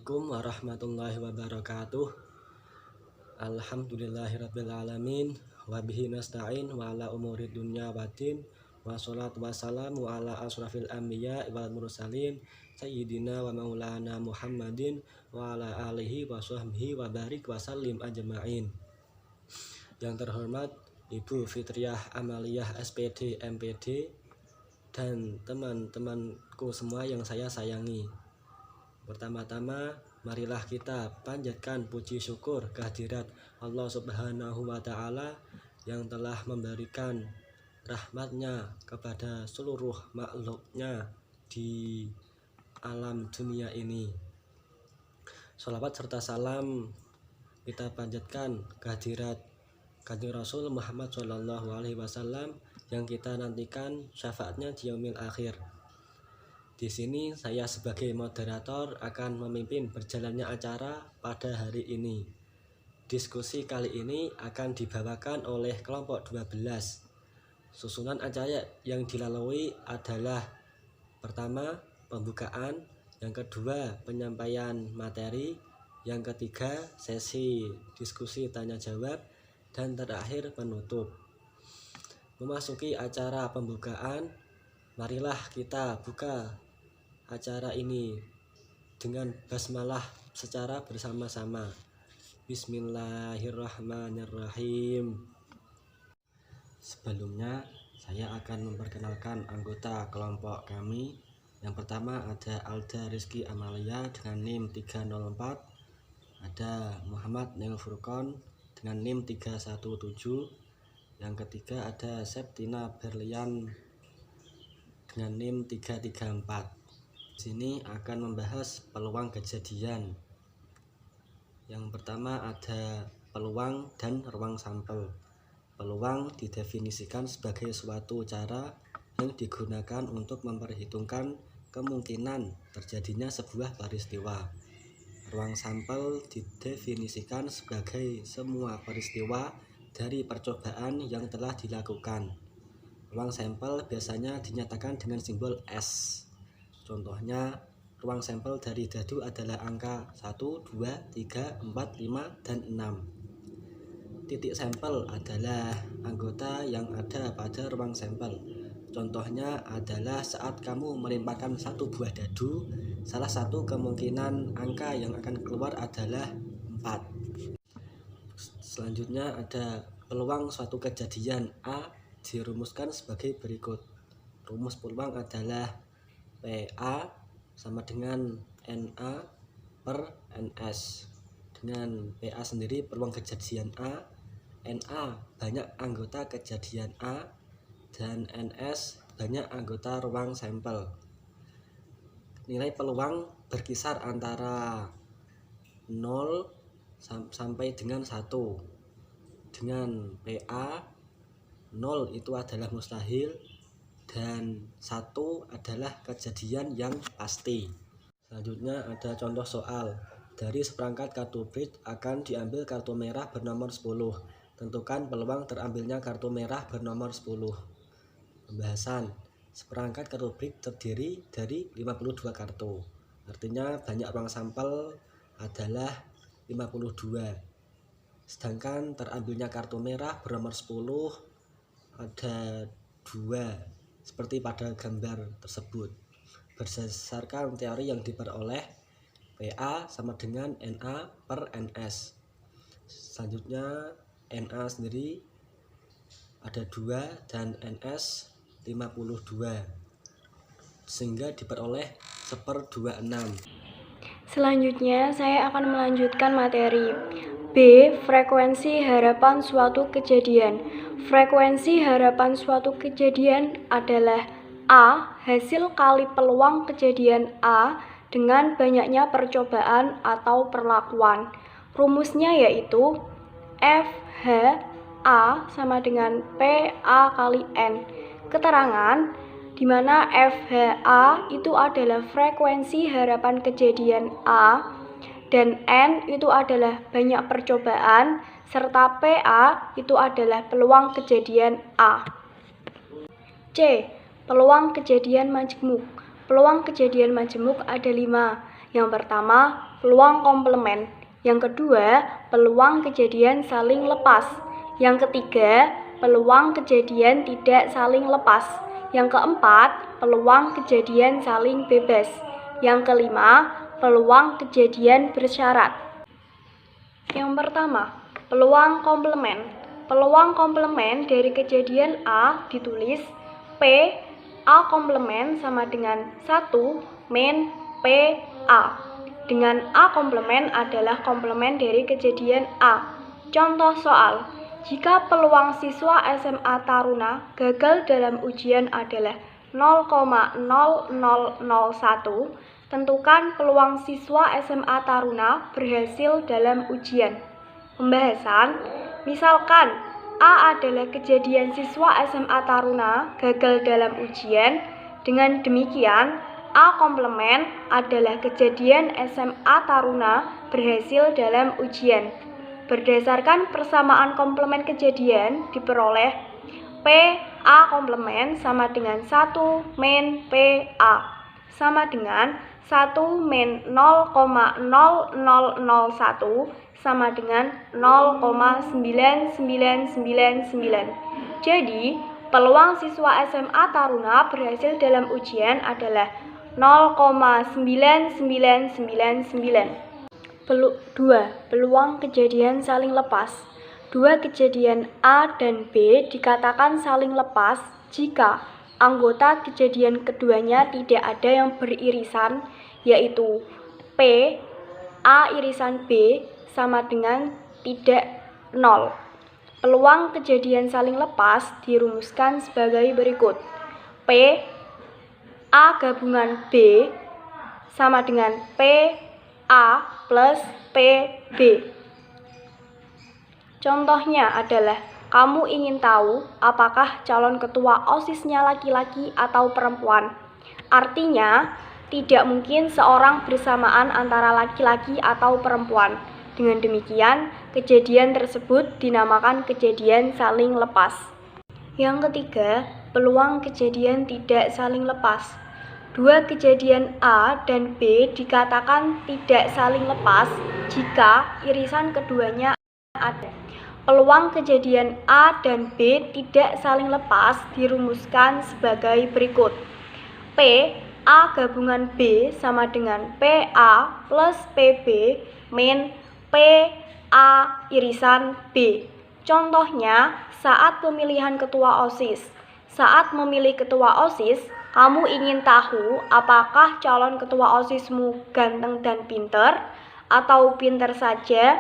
Assalamualaikum warahmatullahi wabarakatuh. Alhamdulillahirabbil alamin wa bihi nasta'in wa ala umuri dunya waddin wassalatu wassalamu ala asrafil anbiya wal mursalin sayyidina wa maulana Muhammadin wa ala alihi wa sahbihi wa barik wa sallim ajma'in. Yang terhormat Ibu Fitriah Amaliyah SPD MPD dan teman-temanku semua yang saya sayangi. Pertama-tama, marilah kita panjatkan puji syukur kehadirat Allah Subhanahu wa Ta'ala yang telah memberikan rahmatnya kepada seluruh makhluknya di alam dunia ini. Sholawat serta salam kita panjatkan kehadirat Kanjeng Rasul Muhammad Shallallahu Alaihi Wasallam yang kita nantikan syafaatnya di yaumil akhir. Di sini saya sebagai moderator akan memimpin berjalannya acara pada hari ini. Diskusi kali ini akan dibawakan oleh kelompok 12. Susunan acara yang dilalui adalah pertama pembukaan, yang kedua penyampaian materi, yang ketiga sesi diskusi tanya jawab, dan terakhir penutup. Memasuki acara pembukaan, marilah kita buka acara ini dengan basmalah secara bersama-sama. Bismillahirrahmanirrahim. Sebelumnya saya akan memperkenalkan anggota kelompok kami. Yang pertama ada Alda Rizky Amalia dengan NIM 304, ada Muhammad Nel Furqon dengan NIM 317, yang ketiga ada Septina Berlian dengan NIM 334. Sini akan membahas peluang kejadian. Yang pertama ada peluang dan ruang sampel. Peluang didefinisikan sebagai suatu cara yang digunakan untuk memperhitungkan kemungkinan terjadinya sebuah peristiwa. Ruang sampel didefinisikan sebagai semua peristiwa dari percobaan yang telah dilakukan. Ruang sampel biasanya dinyatakan dengan simbol S. Contohnya, ruang sampel dari dadu adalah angka 1, 2, 3, 4, 5, dan 6. Titik sampel adalah anggota yang ada pada ruang sampel. Contohnya adalah saat kamu melemparkan satu buah dadu, salah satu kemungkinan angka yang akan keluar adalah 4. Selanjutnya ada peluang suatu kejadian A dirumuskan sebagai berikut. Rumus peluang adalah PA sama dengan NA per NS. Dengan PA sendiri peluang kejadian A, NA banyak anggota kejadian A, dan NS banyak anggota ruang sampel. Nilai peluang berkisar antara 0 sampai dengan 1. Dengan PA 0 itu adalah mustahil dan 1 adalah kejadian yang pasti. Selanjutnya ada contoh soal. Dari seperangkat kartu BRIJ akan diambil kartu merah bernomor 10. Tentukan peluang terambilnya kartu merah bernomor 10. Pembahasan. Seperangkat kartu BRIJ terdiri dari 52 kartu. Artinya banyak ruang sampel adalah 52. Sedangkan terambilnya kartu merah bernomor 10 ada 2. Seperti pada gambar tersebut. Berdasarkan teori yang diperoleh, PA sama dengan NA per NS. Selanjutnya NA sendiri ada 2 dan NS 52, sehingga diperoleh 1/26. Selanjutnya saya akan melanjutkan materi B. Frekuensi harapan suatu kejadian. Frekuensi harapan suatu kejadian adalah A. Hasil kali peluang kejadian A dengan banyaknya percobaan atau perlakuan. Rumusnya yaitu FH sama dengan PA kali N. Keterangan di mana FHA itu adalah frekuensi harapan kejadian A dan N itu adalah banyak percobaan serta PA itu adalah peluang kejadian A. C. Peluang kejadian majemuk. Peluang kejadian majemuk ada 5, Yang pertama, peluang komplement. Yang kedua, peluang kejadian saling lepas. Yang ketiga, peluang kejadian tidak saling lepas. Yang keempat, peluang kejadian saling bebas. Yang kelima, peluang kejadian bersyarat. Yang pertama, peluang komplement. Peluang komplement dari kejadian A ditulis P A komplement sama dengan 1 min P A. Dengan A komplement adalah komplement dari kejadian A. Contoh soal, jika peluang siswa SMA Taruna gagal dalam ujian adalah 0,0001, tentukan peluang siswa SMA Taruna berhasil dalam ujian. Pembahasan, misalkan A adalah kejadian siswa SMA Taruna gagal dalam ujian. Dengan demikian, A komplement adalah kejadian SMA Taruna berhasil dalam ujian. Berdasarkan persamaan komplement kejadian diperoleh P A komplement sama dengan 1 min P A sama dengan 1 min 0,0001 sama dengan 0,9999. Jadi, peluang siswa SMA Taruna berhasil dalam ujian adalah 0,9999. 2. Peluang kejadian saling lepas. Dua kejadian A dan B dikatakan saling lepas jika anggota kejadian keduanya tidak ada yang beririsan, yaitu P A irisan B sama dengan tidak 0. Peluang kejadian saling lepas dirumuskan sebagai berikut. P A gabungan B sama dengan P A plus PB. Contohnya adalah, kamu ingin tahu apakah calon ketua OSIS-nya laki-laki atau perempuan. Artinya, tidak mungkin seorang bersamaan antara laki-laki atau perempuan. Dengan demikian, kejadian tersebut dinamakan kejadian saling lepas. Yang ketiga, peluang kejadian tidak saling lepas. Dua kejadian A dan B dikatakan tidak saling lepas jika irisan keduanya ada. Peluang kejadian A dan B tidak saling lepas dirumuskan sebagai berikut. P A gabungan B sama dengan PA plus PB min P A irisan B. Contohnya, saat pemilihan ketua OSIS. Saat memilih ketua OSIS, kamu ingin tahu apakah calon ketua OSISmu ganteng dan pinter, atau pinter saja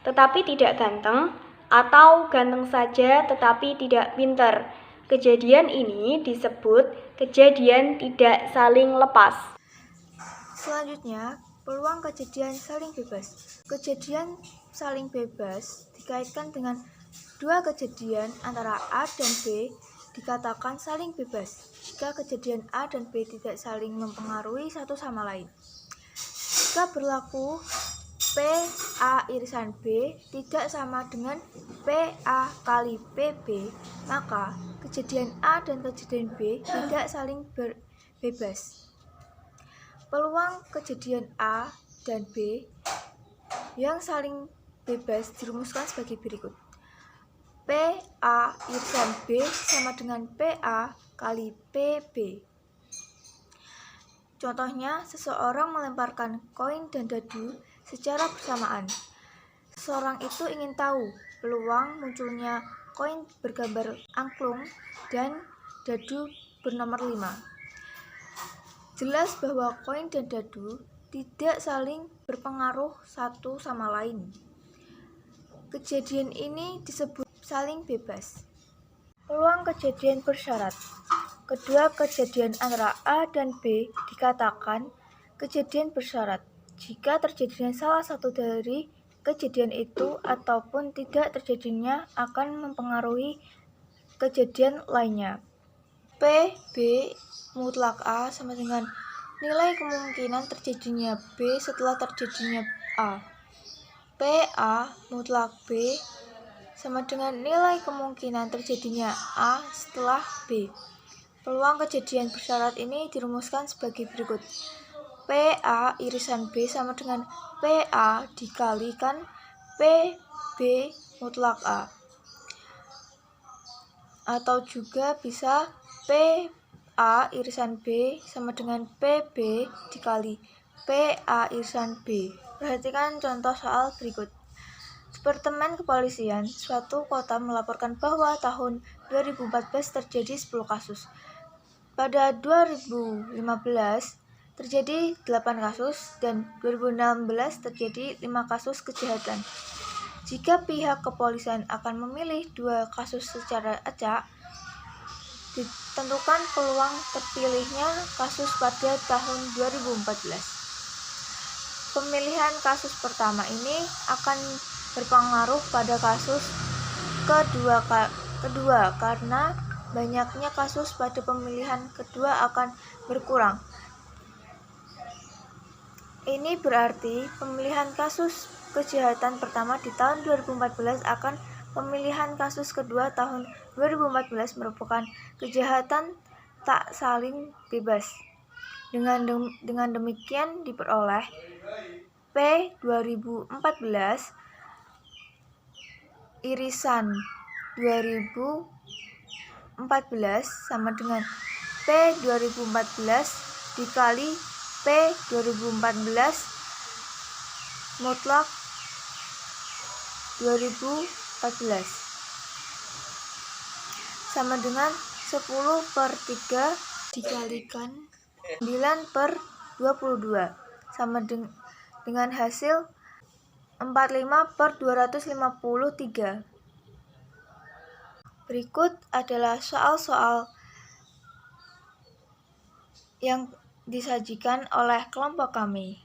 tetapi tidak ganteng, atau ganteng saja tetapi tidak pinter. Kejadian ini disebut kejadian tidak saling lepas. Selanjutnya, peluang kejadian saling bebas. Kejadian saling bebas dikaitkan dengan dua kejadian antara A dan B dikatakan saling bebas jika kejadian A dan B tidak saling mempengaruhi satu sama lain. Jika berlaku P A irisan B tidak sama dengan P A kali PB, maka kejadian A dan kejadian B tidak saling bebas. Peluang kejadian A dan B yang saling bebas dirumuskan sebagai berikut. P A irisan B sama dengan P A kali PB. Contohnya, seseorang melemparkan koin dan dadu secara bersamaan. Seseorang itu ingin tahu peluang munculnya koin bergambar angklung dan dadu bernomor 5. Jelas bahwa koin dan dadu tidak saling berpengaruh satu sama lain. Kejadian ini disebut saling bebas. Peluang kejadian bersyarat. Kedua kejadian antara A dan B dikatakan kejadian bersyarat jika terjadinya salah satu dari kejadian itu ataupun tidak terjadinya akan mempengaruhi kejadian lainnya. P, B, mutlak A sama dengan nilai kemungkinan terjadinya B setelah terjadinya A. P, A, mutlak B sama dengan nilai kemungkinan terjadinya A setelah B. Peluang kejadian bersyarat ini dirumuskan sebagai berikut. P PA irisan B sama dengan PA dikalikan PB mutlak A. Atau juga bisa PA irisan B sama dengan PB dikali PA irisan B. Perhatikan contoh soal berikut. Departemen Kepolisian suatu kota melaporkan bahwa tahun 2014 terjadi 10 kasus. Pada 2015 terjadi 8 kasus dan 2016 terjadi 5 kasus kejahatan. Jika pihak kepolisian akan memilih 2 kasus secara acak, ditentukan peluang terpilihnya kasus pada tahun 2014. Pemilihan kasus pertama ini akan berpengaruh pada kasus kedua karena banyaknya kasus pada pemilihan kedua akan berkurang. Ini berarti pemilihan kasus kejahatan pertama di tahun 2014 akan pemilihan kasus kedua tahun 2014 merupakan kejahatan tak saling bebas. Dengan demikian diperoleh P 2014 irisan 2014 sama dengan P 2014 dikali P 2014 mutlak 2014 sama dengan 10/3 dikalikan 9/22 sama dengan hasil 45/253. Berikut adalah soal-soal yang disajikan oleh kelompok kami.